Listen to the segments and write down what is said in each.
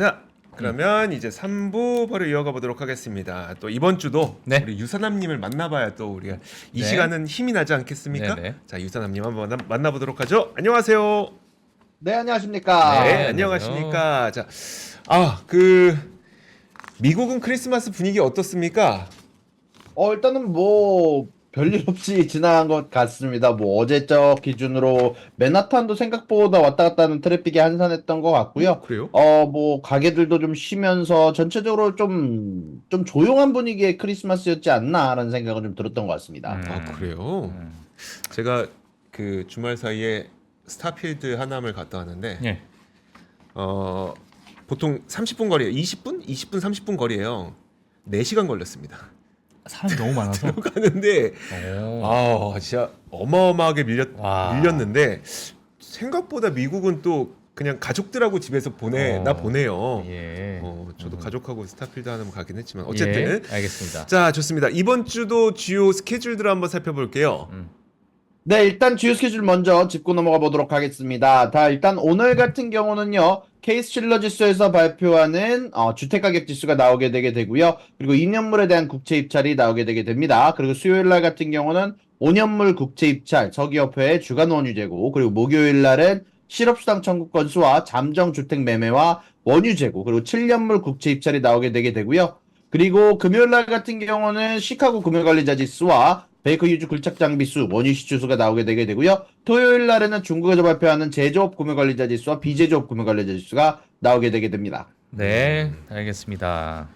자, 그러면 이제 3부 바로 이어가 보도록 하겠습니다. 또 이번 주도 네. 우리 유사남님을 만나봐야 또 우리가 이 네. 시간은 힘이 나지 않겠습니까? 네네. 자, 유사남님 한번 만나보도록 하죠. 안녕하세요. 네, 안녕하십니까. 네, 네, 안녕하십니까. 자, 그 미국은 크리스마스 분위기 어떻습니까? 일단은 뭐 별일 없이 지나간 것 같습니다. 뭐 어제적 기준으로 맨하탄도 생각보다 왔다 갔다 하는 트래픽이 한산했던 것 같고요. 그래요? 뭐 가게들도 좀 쉬면서 전체적으로 좀 조용한 분위기의 크리스마스였지 않나라는 생각은 좀 들었던 것 같습니다. 아, 그래요? 제가 그 주말 사이에 스타필드 하남을 갔다 왔는데 예. 보통 30분 거리예요. 20분? 20분 30분 거리예요. 4시간 걸렸습니다. 사람이 너무 많아서. 가는데 진짜 어마어마하게 와. 밀렸는데 생각보다 미국은 또 그냥 가족들하고 집에서 보내요. 예. 저도 가족하고 스타필드 하나만 가긴 했지만 어쨌든 예, 알겠습니다. 자, 좋습니다. 이번 주도 주요 스케줄들을 한번 살펴볼게요. 네, 일단 주요 스케줄 먼저 짚고 넘어가 보도록 하겠습니다. 일단 오늘 같은 경우는요, 케이스실러지수에서 발표하는 주택가격 지수가 나오게 되게 되고요. 그리고 2년물에 대한 국채 입찰이 나오게 되게 됩니다. 그리고 수요일 날 같은 경우는 5년물 국채 입찰, 서기협회의 주간 원유 재고, 그리고 목요일 날은 실업수당 청구 건수와 잠정 주택 매매와 원유 재고, 그리고 7년물 국채 입찰이 나오게 되게 되고요. 그리고 금요일 날 같은 경우는 시카고 금융관리자 지수와 베이커 휴즈 굴착 장비 수, 원유 시추수가 나오게 되게 되고요. 토요일 날에는 중국에서 발표하는 제조업 구매관리자 지수와 비제조업 구매관리자 지수가 나오게 되게 됩니다. 네, 알겠습니다.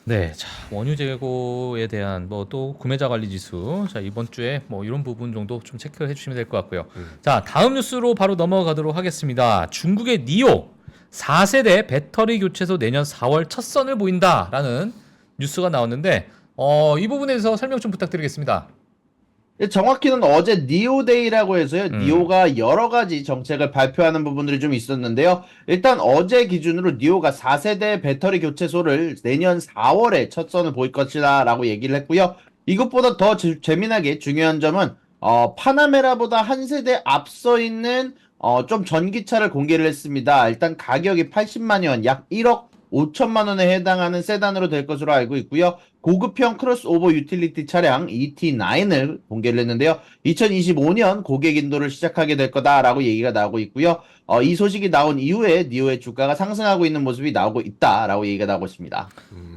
네, 자 원유 재고에 대한 뭐 또 구매자 관리 지수, 자 이번 주에 뭐 이런 부분 정도 좀 체크를 해주시면 될 것 같고요. 자 다음 뉴스로 바로 넘어가도록 하겠습니다. 중국의 니오 4세대 배터리 교체소 내년 4월 첫 선을 보인다라는 뉴스가 나왔는데 이 부분에 대해서 설명 좀 부탁드리겠습니다. 정확히는 어제 니오데이라고 해서요. 니오가 여러 가지 정책을 발표하는 부분들이 좀 있었는데요. 일단 어제 기준으로 니오가 4세대 배터리 교체소를 내년 4월에 첫 선을 보일 것이다 라고 얘기를 했고요. 이것보다 더 재미나게 중요한 점은 파나메라보다 한 세대 앞서 있는 좀 전기차를 공개를 했습니다. 일단 가격이 80만 원, 약 1억 5천만 원에 해당하는 세단으로 될 것으로 알고 있고요. 고급형 크로스오버 유틸리티 차량 ET9을 공개를 했는데요. 2025년 고객 인도를 시작하게 될 거다라고 얘기가 나오고 있고요. 이 소식이 나온 이후에 니오의 주가가 상승하고 있는 모습이 나오고 있다라고 얘기가 나오고 있습니다.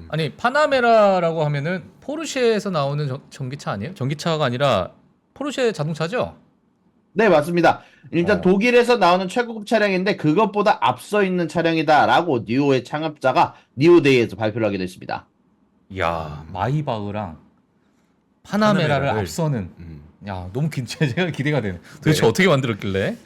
아니 파나메라라고 하면은 포르쉐에서 나오는 전기차 아니에요? 전기차가 아니라 포르쉐 자동차죠? 네, 맞습니다. 일단 독일에서 나오는 최고급 차량인데 그것보다 앞서 있는 차량이다라고 니오의 창업자가 니오데이에서 발표를 하게 됐습니다. 이야 마이바흐랑 파나메라를 파나메라를. 앞서는 야 너무 제가 기대가 되네. 도대체 네. 어떻게 만들었길래?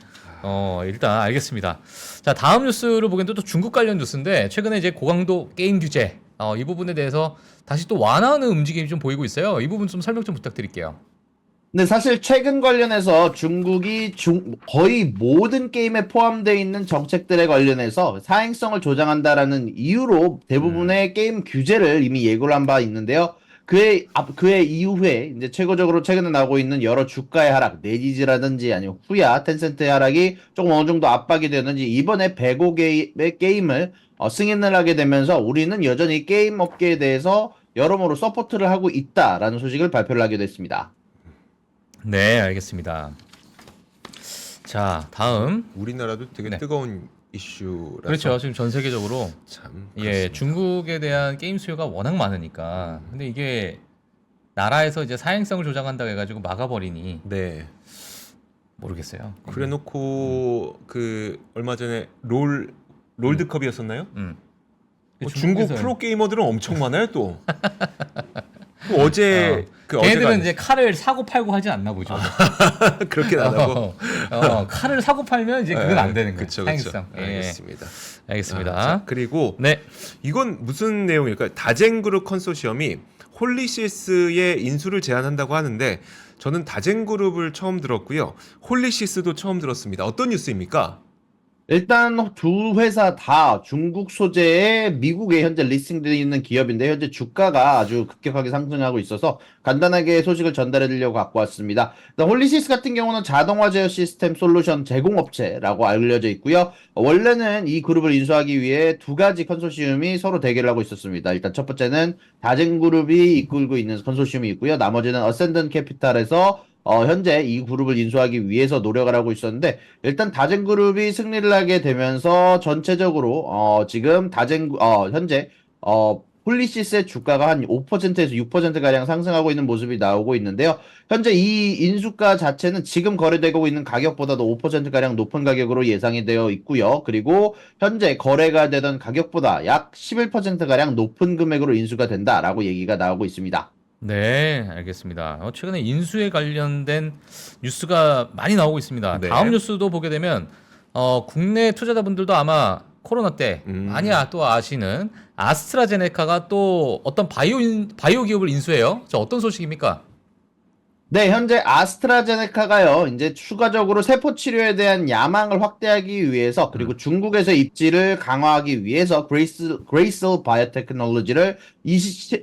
일단 알겠습니다. 자 다음 뉴스를 보기엔 또 중국 관련 뉴스인데 최근에 이제 고강도 게임 규제 이 부분에 대해서 다시 또 완화하는 움직임이 좀 보이고 있어요. 이 부분 좀 설명 좀 부탁드릴게요. 근데 사실 최근 관련해서 중국이 거의 모든 게임에 포함되어 있는 정책들에 관련해서 사행성을 조장한다라는 이유로 대부분의 게임 규제를 이미 예고를 한 바 있는데요. 그의 이후에 이제 최고적으로 최근에 나오고 있는 여러 주가의 하락, 네지즈라든지 아니면 후야, 텐센트의 하락이 조금 어느 정도 압박이 되는지 이번에 105개의 게임을 승인을 하게 되면서 우리는 여전히 게임 업계에 대해서 여러모로 서포트를 하고 있다라는 소식을 발표를 하게 됐습니다. 네 알겠습니다. 자 다음 우리나라도 되게 네. 뜨거운 이슈라서 그렇죠. 지금 전 세계적으로 참 예 그렇습니다. 중국에 대한 게임 수요가 워낙 많으니까 근데 이게 나라에서 이제 사행성을 조장한다고 해가지고 막아버리니 네. 모르겠어요. 그래놓고 그 얼마 전에 롤드컵이었었나요? 중국 중국에서는- 프로 게이머들은 엄청 많아요 또. 또 어제 걔네들은 이제 칼을 사고 팔고 하지 않나 보죠. 그렇게 안 하고. 칼을 사고 팔면 이제 그건 안 되는 거예요. 그쵸, 사행성. 예. 알겠습니다. 알겠습니다. 자, 그리고 네. 이건 무슨 내용일까요? 다젠그룹 컨소시엄이 홀리시스의 인수를 제안한다고 하는데 저는 다젠그룹을 처음 들었고요. 홀리시스도 처음 들었습니다. 어떤 뉴스입니까? 일단 두 회사 다 중국 소재의 미국에 현재 리스팅되어 있는 기업인데 현재 주가가 아주 급격하게 상승하고 있어서 간단하게 소식을 전달해 드리려고 갖고 왔습니다. 일단 홀리시스 같은 경우는 자동화 제어 시스템 솔루션 제공업체라고 알려져 있고요. 원래는 이 그룹을 인수하기 위해 두 가지 컨소시엄이 서로 대결을 하고 있었습니다. 일단 첫 번째는 다젠그룹이 이끌고 있는 컨소시엄이 있고요. 나머지는 어센던 캐피탈에서 현재 이 그룹을 인수하기 위해서 노력을 하고 있었는데 일단 다젠그룹이 승리를 하게 되면서 전체적으로 지금 현재 홀리시스의 주가가 한 5%에서 6% 가량 상승하고 있는 모습이 나오고 있는데요. 현재 이 인수가 자체는 지금 거래되고 있는 가격보다도 5% 가량 높은 가격으로 예상이 되어 있고요. 그리고 현재 거래가 되던 가격보다 약 11% 가량 높은 금액으로 인수가 된다라고 얘기가 나오고 있습니다. 네, 알겠습니다. 최근에 인수에 관련된 뉴스가 많이 나오고 있습니다. 네. 다음 뉴스도 보게 되면 국내 투자자분들도 아마 코로나 때 많이 또 아시는 아스트라제네카가 또 어떤 바이오 기업을 인수해요. 자, 어떤 소식입니까? 네, 현재 아스트라제네카가요, 이제 추가적으로 세포 치료에 대한 야망을 확대하기 위해서, 그리고 중국에서 입지를 강화하기 위해서, 그레이슬 바이오테크놀로지를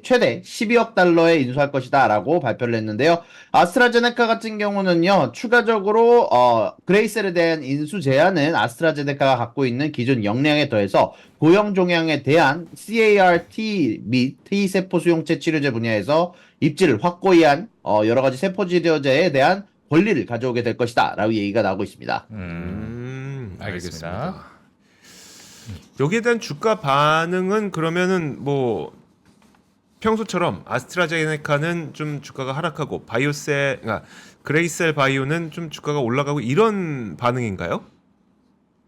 최대 12억 달러에 인수할 것이다, 라고 발표를 했는데요. 아스트라제네카 같은 경우는요, 추가적으로, 그레이셀에 대한 인수 제한은 아스트라제네카가 갖고 있는 기존 역량에 더해서, 고형 종양에 대한 CAR-T 및 T세포 수용체 치료제 분야에서 입지를 확고히 한 여러 가지 세포 치료제에 대한 권리를 가져오게 될 것이다 라고 얘기가 나오고 있습니다. 알겠습니다. 여기에 대한 주가 반응은 그러면은 뭐 평소처럼 아스트라제네카는 좀 주가가 하락하고 그러니까 그레이셀 바이오는 좀 주가가 올라가고 이런 반응인가요?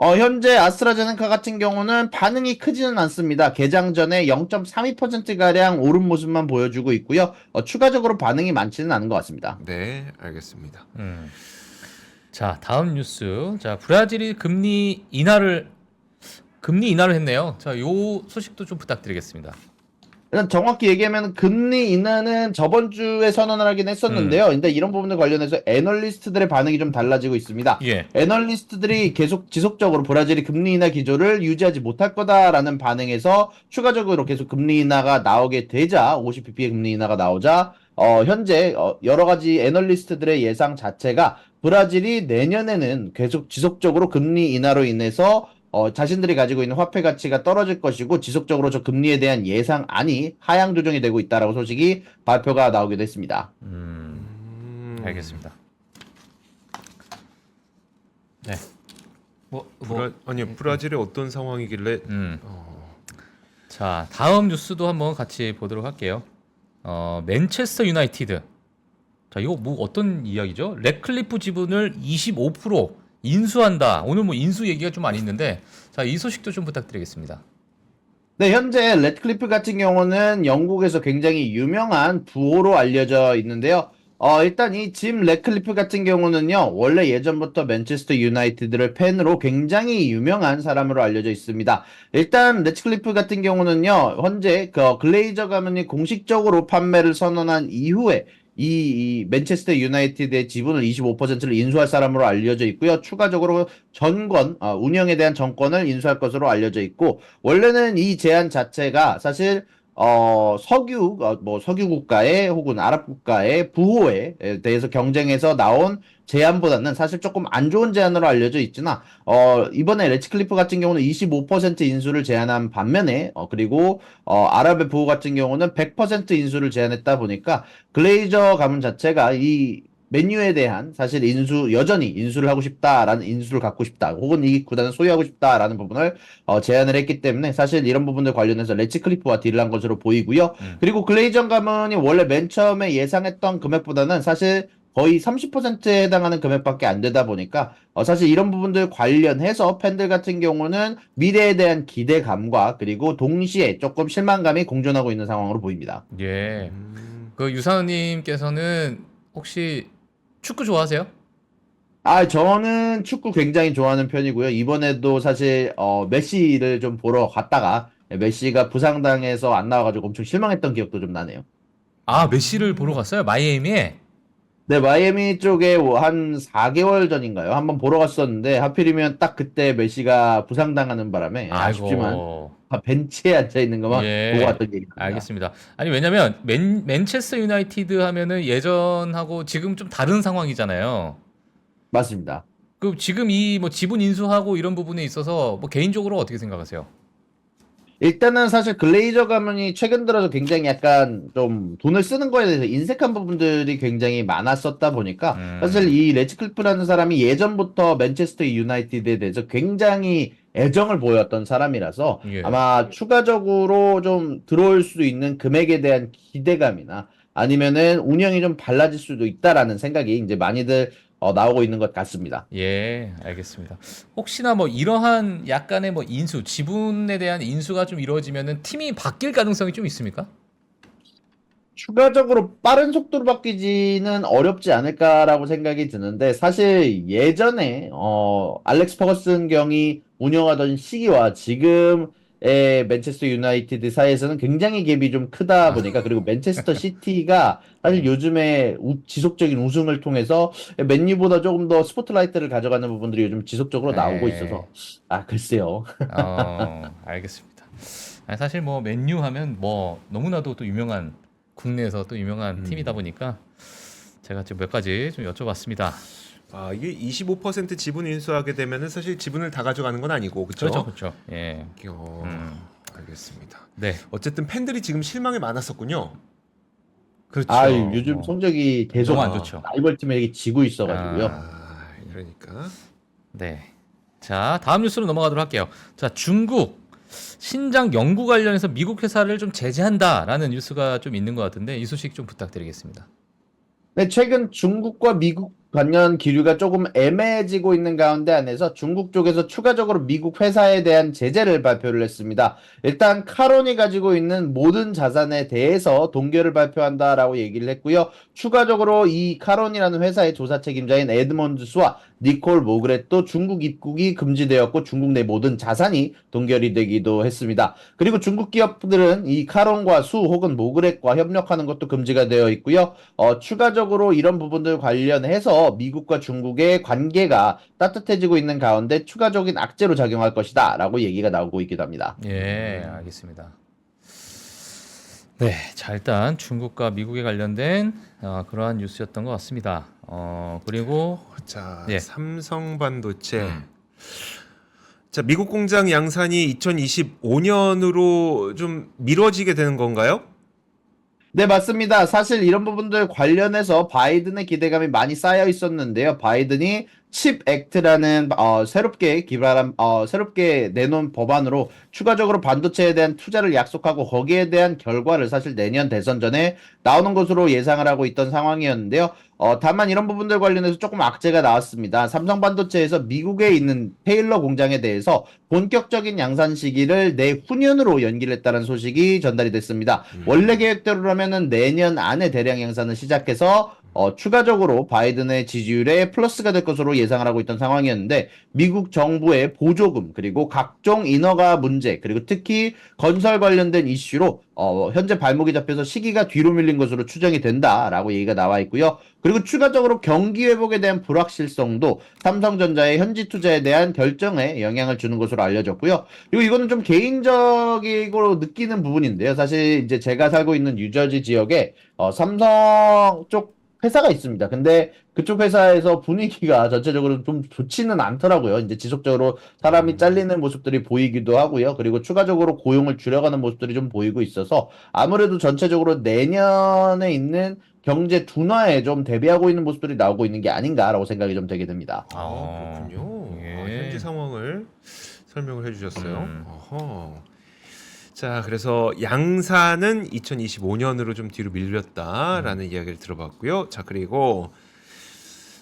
현재 아스트라제네카 같은 경우는 반응이 크지는 않습니다. 개장 전에 0.32%가량 오른 모습만 보여주고 있고요. 추가적으로 반응이 많지는 않은 것 같습니다. 네, 알겠습니다. 자, 다음 뉴스. 자, 브라질이 금리 인하를 했네요. 자, 요 소식도 좀 부탁드리겠습니다. 일단 정확히 얘기하면 금리 인하는 저번 주에 선언을 하긴 했었는데요. 근데 이런 부분들 관련해서 애널리스트들의 반응이 좀 달라지고 있습니다. 예. 애널리스트들이 계속 지속적으로 브라질이 금리 인하 기조를 유지하지 못할 거다라는 반응에서 추가적으로 계속 금리 인하가 나오게 되자 50bp의 금리 인하가 나오자 현재 여러 가지 애널리스트들의 예상 자체가 브라질이 내년에는 계속 지속적으로 금리 인하로 인해서 자신들이 가지고 있는 화폐 가치가 떨어질 것이고 지속적으로 저 금리에 대한 예상안이 하향 조정이 되고 있다라고 소식이 발표가 나오기도 했습니다. 알겠습니다. 네. 브라질이 어떤 상황이길래 자, 다음 뉴스도 한번 같이 보도록 할게요. 맨체스터 유나이티드. 자, 이거 뭐 어떤 이야기죠? 래클리프 지분을 25% 인수한다. 오늘 뭐 인수 얘기가 좀 많이 있는데, 자, 이 소식도 좀 부탁드리겠습니다. 네, 현재 래클리프 같은 경우는 영국에서 굉장히 유명한 부호로 알려져 있는데요. 일단 이 짐 래클리프 같은 경우는요, 원래 예전부터 맨체스터 유나이티드를 팬으로 굉장히 유명한 사람으로 알려져 있습니다. 일단 래클리프 같은 경우는요, 현재 글레이저 가문이 공식적으로 판매를 선언한 이후에 이 맨체스터 유나이티드의 지분을 25%를 인수할 사람으로 알려져 있고요. 추가적으로 운영에 대한 전권을 인수할 것으로 알려져 있고, 원래는 이 제안 자체가 사실 석유 국가의 혹은 아랍 국가의 부호에 대해서 경쟁해서 나온 제안보다는 사실 조금 안 좋은 제안으로 알려져 있지만, 이번에 레츠클리프 같은 경우는 25% 인수를 제안한 반면에, 그리고, 아랍의 부호 같은 경우는 100% 인수를 제안했다 보니까, 글레이저 가문 자체가 이 맨유에 대한 사실 여전히 인수를 하고 싶다라는 인수를 갖고 싶다. 혹은 이 구단을 소유하고 싶다라는 부분을 제안을 했기 때문에 사실 이런 부분들 관련해서 레츠클리프와 딜을 한 것으로 보이고요. 그리고 글레이전 가문이 원래 맨 처음에 예상했던 금액보다는 사실 거의 30%에 해당하는 금액밖에 안 되다 보니까 사실 이런 부분들 관련해서 팬들 같은 경우는 미래에 대한 기대감과 그리고 동시에 조금 실망감이 공존하고 있는 상황으로 보입니다. 예. 그 유사님께서는 혹시 축구 좋아하세요? 저는 축구 굉장히 좋아하는 편이고요. 이번에도 사실, 메시를 좀 보러 갔다가, 메시가 부상당해서 안 나와가지고 엄청 실망했던 기억도 좀 나네요. 아, 메시를 보러 갔어요? 마이애미에? 네, 마이애미 쪽에 한 4개월 전인가요? 한번 보러 갔었는데 하필이면 딱 그때 메시가 부상당하는 바람에 아쉽지만 아이고. 벤치에 앉아 있는 것만 보고 예. 왔던 얘기입니다. 알겠습니다. 아니 왜냐면 맨체스터 유나이티드 하면은 예전하고 지금 좀 다른 상황이잖아요. 맞습니다. 그 지금 이 뭐 지분 인수하고 이런 부분에 있어서 뭐 개인적으로 어떻게 생각하세요? 일단은 사실 글레이저 가문이 최근 들어서 굉장히 약간 좀 돈을 쓰는 거에 대해서 인색한 부분들이 굉장히 많았었다 보니까 사실 이 레츠클프라는 사람이 예전부터 맨체스터 유나이티드에 대해서 굉장히 애정을 보였던 사람이라서 예. 아마 추가적으로 좀 들어올 수 있는 금액에 대한 기대감이나 아니면은 운영이 좀 달라질 수도 있다라는 생각이 이제 많이들 나오고 있는 것 같습니다. 예, 알겠습니다. 혹시나 뭐 이러한 약간의 뭐 인수, 지분에 대한 인수가 좀 이루어지면은 팀이 바뀔 가능성이 좀 있습니까? 추가적으로 빠른 속도로 바뀌지는 어렵지 않을까라고 생각이 드는데 사실 예전에 알렉스 퍼거슨 경이 운영하던 시기와 지금의 맨체스터 유나이티드 사이에서는 굉장히 갭이 좀 크다 보니까 그리고 맨체스터 시티가 사실 요즘에 지속적인 우승을 통해서 맨유보다 조금 더 스포트라이트를 가져가는 부분들이 요즘 지속적으로 나오고 예. 있어서 글쎄요. 알겠습니다. 아니, 사실 뭐 맨유 하면 뭐 너무나도 또 유명한 국내에서 또 유명한 팀이다 보니까 제가 지금 몇 가지 좀 여쭤봤습니다. 이게 25% 지분 인수하게 되면은 사실 지분을 다 가져가는 건 아니고, 그렇죠, 그렇죠? 그렇죠. 예. 알겠습니다. 네, 어쨌든 팬들이 지금 실망이 많았었군요. 그렇죠. 요즘 뭐 성적이 계속 너무 안 좋죠. 라이벌 팀에게 지고 있어가지고요. 그러니까. 네. 자, 다음 뉴스로 넘어가도록 할게요. 자, 중국 신장 연구 관련해서 미국 회사를 좀 제재한다라는 뉴스가 좀 있는 것 같은데 이 소식 좀 부탁드리겠습니다. 네, 최근 중국과 미국 관련 기류가 조금 애매해지고 있는 가운데 안에서 중국 쪽에서 추가적으로 미국 회사에 대한 제재를 발표를 했습니다. 일단 카론이 가지고 있는 모든 자산에 대해서 동결을 발표한다라고 얘기를 했고요. 추가적으로 이 카론이라는 회사의 조사 책임자인 에드먼드 수와 니콜 모그렛도 중국 입국이 금지되었고 중국 내 모든 자산이 동결이 되기도 했습니다. 그리고 중국 기업들은 이 카론과 수 혹은 모그렛과 협력하는 것도 금지가 되어 있고요. 추가적으로 이런 부분들 관련해서 미국과 중국의 관계가 따뜻해지고 있는 가운데 추가적인 악재로 작용할 것이다 라고 얘기가 나오고 있기도 합니다. 예, 알겠습니다. 네, 자 일단 중국과 미국에 관련된 그러한 뉴스였던 것 같습니다. 그리고 자, 예. 삼성 반도체. 자, 미국 공장 양산이 2025년으로 좀 미뤄지게 되는 건가요? 네, 맞습니다. 사실 이런 부분들 관련해서 바이든의 기대감이 많이 쌓여 있었는데요. 바이든이 칩 액트라는 새롭게 내놓은 법안으로 추가적으로 반도체에 대한 투자를 약속하고 거기에 대한 결과를 사실 내년 대선 전에 나오는 것으로 예상을 하고 있던 상황이었는데요. 다만 이런 부분들 관련해서 조금 악재가 나왔습니다. 삼성 반도체에서 미국에 있는 테일러 공장에 대해서 본격적인 양산 시기를 내후년으로 연기를 했다는 소식이 전달이 됐습니다. 원래 계획대로라면은 내년 안에 대량 양산을 시작해서 추가적으로 바이든의 지지율에 플러스가 될 것으로 예상을 하고 있던 상황이었는데 미국 정부의 보조금 그리고 각종 인허가 문제 그리고 특히 건설 관련된 이슈로 현재 발목이 잡혀서 시기가 뒤로 밀린 것으로 추정이 된다라고 얘기가 나와 있고요. 그리고 추가적으로 경기 회복에 대한 불확실성도 삼성전자의 현지 투자에 대한 결정에 영향을 주는 것으로 알려졌고요. 그리고 이거는 좀 개인적으로 느끼는 부분인데요. 사실 이제 제가 살고 있는 뉴저지 지역에 삼성 쪽 회사가 있습니다. 근데 그쪽 회사에서 분위기가 전체적으로 좀 좋지는 않더라고요. 이제 지속적으로 사람이 잘리는 모습들이 보이기도 하고요. 그리고 추가적으로 고용을 줄여가는 모습들이 좀 보이고 있어서 아무래도 전체적으로 내년에 있는 경제 둔화에 좀 대비하고 있는 모습들이 나오고 있는 게 아닌가라고 생각이 좀 되게 됩니다. 그렇군요. 예. 현지 상황을 설명을 해주셨어요. 음. 어허. 자, 그래서 양산은 2025년으로 좀 뒤로 밀렸다라는 이야기를 들어봤고요. 자, 그리고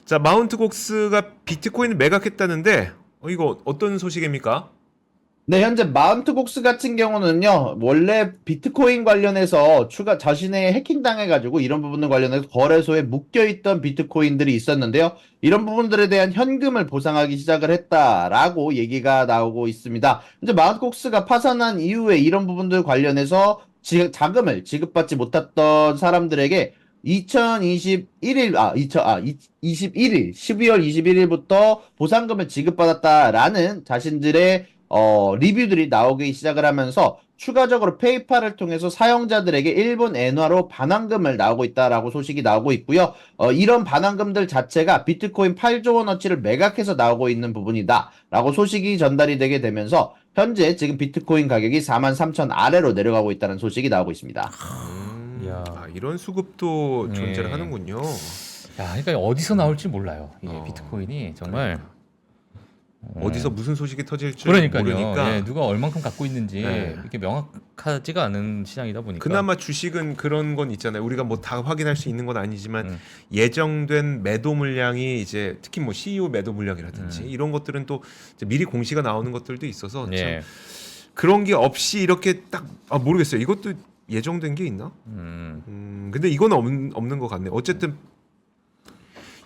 자, 마운트 곡스가 비트코인을 매각했다는데 이거 어떤 소식입니까? 네, 현재 마운트복스 같은 경우는요, 원래 비트코인 관련해서 자신의 해킹당해가지고 이런 부분들 관련해서 거래소에 묶여있던 비트코인들이 있었는데요. 이런 부분들에 대한 현금을 보상하기 시작을 했다라고 얘기가 나오고 있습니다. 이제 마운트복스가 파산한 이후에 이런 부분들 관련해서 자금을 지급받지 못했던 사람들에게 2021일 12월 21일부터 보상금을 지급받았다라는 자신들의 리뷰들이 나오기 시작을 하면서 추가적으로 페이팔을 통해서 사용자들에게 일본 엔화로 반환금을 나오고 있다라고 소식이 나오고 있고요. 이런 반환금들 자체가 비트코인 8조 원어치를 매각해서 나오고 있는 부분이다라고 소식이 전달이 되게 되면서 현재 지금 비트코인 가격이 43,000 아래로 내려가고 있다는 소식이 나오고 있습니다. 이야. 이런 수급도 네. 존재를 하는군요. 야, 그러니까 어디서 나올지 몰라요. 이게 어, 비트코인이 정말 어디서 무슨 소식이 터질지 그러니까요. 모르니까. 예, 누가 얼만큼 갖고 있는지 네. 이렇게 명확하지가 않은 시장이다 보니까. 그나마 주식은 그런 건 있잖아요. 우리가 뭐 다 확인할 수 있는 건 아니지만 음. 예정된 매도 물량이 이제 특히 뭐 CEO 매도 물량이라든지 이런 것들은 또 이제 미리 공시가 나오는 것들도 있어서 참 예. 그런 게 없이 이렇게 딱 모르겠어요. 이것도 예정된 게 있나? 근데 이건 없는 것 같네요. 어쨌든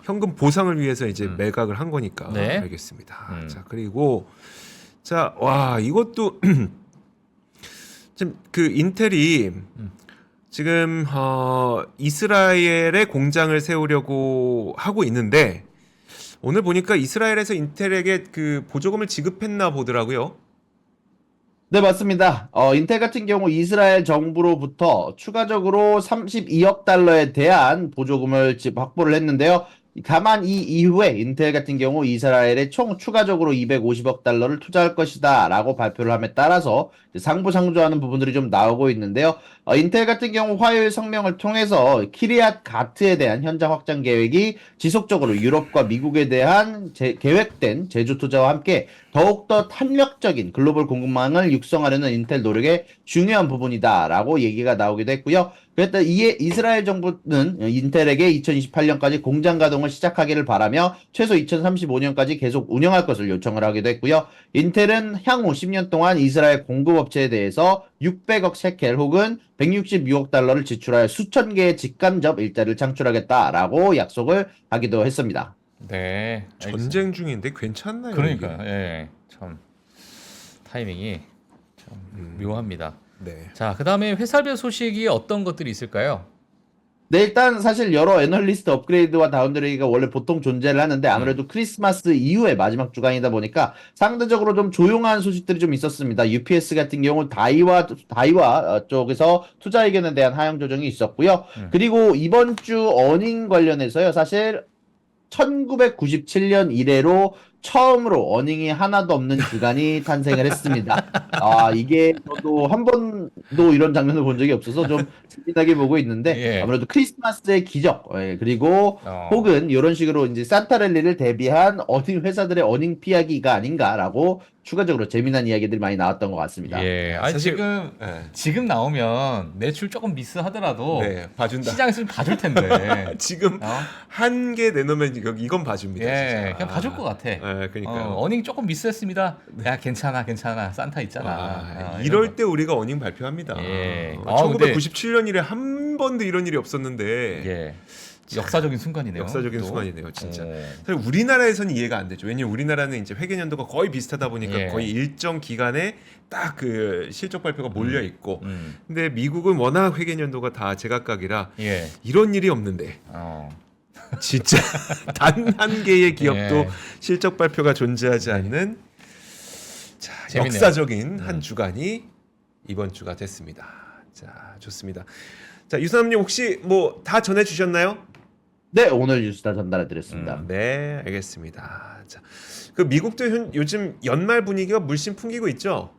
현금 보상을 위해서 이제 매각을 한 거니까 네. 알겠습니다. 자 그리고 와 이것도 지금 그 인텔이 지금 이스라엘에 공장을 세우려고 하고 있는데 오늘 보니까 이스라엘에서 인텔에게 그 보조금을 지급했나 보더라고요. 네, 맞습니다. 인텔 같은 경우 이스라엘 정부로부터 추가적으로 32억 달러에 대한 보조금을 확보를 했는데요. 다만 이 이후에 인텔 같은 경우 이스라엘에 총 추가적으로 250억 달러를 투자할 것이다 라고 발표를 함에 따라서 상부상조하는 부분들이 좀 나오고 있는데요. 인텔 같은 경우 화요일 성명을 통해서 키리앗 가트에 대한 현장 확장 계획이 지속적으로 유럽과 미국에 대한 계획된 제조 투자와 함께 더욱더 탄력적인 글로벌 공급망을 육성하려는 인텔 노력의 중요한 부분이다라고 얘기가 나오기도 했고요. 그랬다 이에 이스라엘 정부는 인텔에게 2028년까지 공장 가동을 시작하기를 바라며 최소 2035년까지 계속 운영할 것을 요청을 하기도 했고요. 인텔은 향후 10년 동안 이스라엘 공급업체에 대해서 600억 셰켈 혹은 166억 달러를 지출하여 수천 개의 직간접 일자리를 창출하겠다라고 약속을 하기도 했습니다. 네. 전쟁 중인데 괜찮나요? 그러니까 이게? 예. 참 타이밍이 참 묘합니다. 네. 자, 그다음에 회사별 소식이 어떤 것들이 있을까요? 네, 일단 사실 여러 애널리스트 업그레이드와 다운그레이드가 원래 보통 존재를 하는데 아무래도 크리스마스 이후에 마지막 주간이다 보니까 상대적으로 좀 조용한 소식들이 좀 있었습니다. UPS 같은 경우 다이와 쪽에서 투자 의견에 대한 하향 조정이 있었고요. 그리고 이번 주 어닝 관련해서요. 사실 1997년 이래로 처음으로 어닝이 하나도 없는 주간이 탄생을 했습니다. 이게 저도 한 번도 이런 장면을 본 적이 없어서 좀 재미나게 보고 있는데 예. 아무래도 크리스마스의 기적, 그리고 혹은 이런 식으로 이제 산타랠리를 대비한 어닝 회사들의 어닝 피하기가 아닌가라고 추가적으로 재미난 이야기들이 많이 나왔던 것 같습니다. 예. 아니 사실- 지금 네. 지금 나오면 매출 조금 미스하더라도 네, 봐준다. 시장에서 좀 봐줄 텐데. 지금 어? 한 개 내놓으면 이건 봐줍니다. 예, 진짜. 그냥 봐줄 것 같아. 그러니까요. 어닝 조금 미스했습니다. 야, 괜찮아. 산타 있잖아. 이럴 때 우리가 어닝 발표합니다. 예. 1997년이래 한 번도 이런 일이 없었는데 예. 역사적인 순간이네요. 역사적인 또. 순간이네요, 진짜. 오. 사실 우리나라에서는 이해가 안 되죠. 왜냐면 우리나라는 이제 회계 연도가 거의 비슷하다 보니까 예. 거의 일정 기간에 딱 그 실적 발표가 몰려 있고. 음. 근데 미국은 워낙 회계 연도가 다 제각각이라 예. 이런 일이 없는데 진짜 단 한 개의 기업도 예. 실적 발표가 존재하지 않는 자, 재밌네요. 역사적인 한 주간이 이번 주가 됐습니다. 자, 좋습니다. 자, 유선남님 혹시 뭐 다 전해 주셨나요? 네, 오늘 뉴스 다 전달해 드렸습니다. 네, 알겠습니다. 자, 그 미국도 요즘 연말 분위기가 물씬 풍기고 있죠?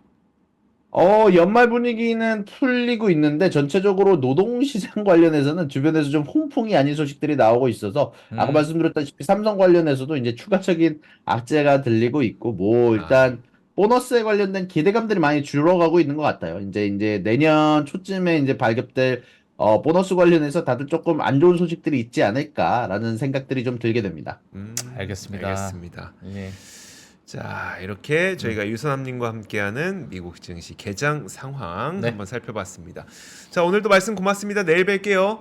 연말 분위기는 풀리고 있는데 전체적으로 노동시장 관련해서는 주변에서 좀 홍풍이 아닌 소식들이 나오고 있어서 아까 말씀드렸다시피 삼성 관련해서도 이제 추가적인 악재가 들리고 있고 뭐 일단 보너스에 관련된 기대감들이 많이 줄어가고 있는 것 같아요. 이제 내년 초쯤에 이제 발급될 보너스 관련해서 다들 조금 안 좋은 소식들이 있지 않을까라는 생각들이 좀 들게 됩니다. 알겠습니다. 알겠습니다. 예. 자, 이렇게 저희가 유선남님과 함께하는 미국 증시 개장 상황 네. 한번 살펴봤습니다. 자, 오늘도 말씀 고맙습니다. 내일 뵐게요.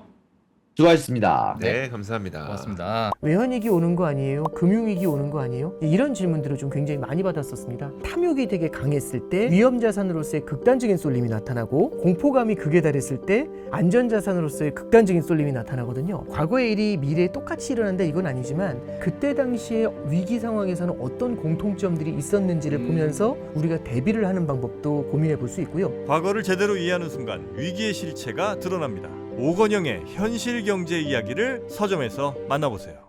수고하셨습니다. 네, 감사합니다. 고맙습니다. 외환위기 오는 거 아니에요? 금융위기 오는 거 아니에요? 이런 질문들을 좀 굉장히 많이 받았었습니다. 탐욕이 되게 강했을 때 위험자산으로서의 극단적인 쏠림이 나타나고 공포감이 극에 달했을 때 안전자산으로서의 극단적인 쏠림이 나타나거든요. 과거의 일이 미래에 똑같이 일어난다 이건 아니지만 그때 당시에 위기 상황에서는 어떤 공통점들이 있었는지를 보면서 우리가 대비를 하는 방법도 고민해 볼 수 있고요. 과거를 제대로 이해하는 순간 위기의 실체가 드러납니다. 오건영의 현실 경제 이야기를 서점에서 만나보세요.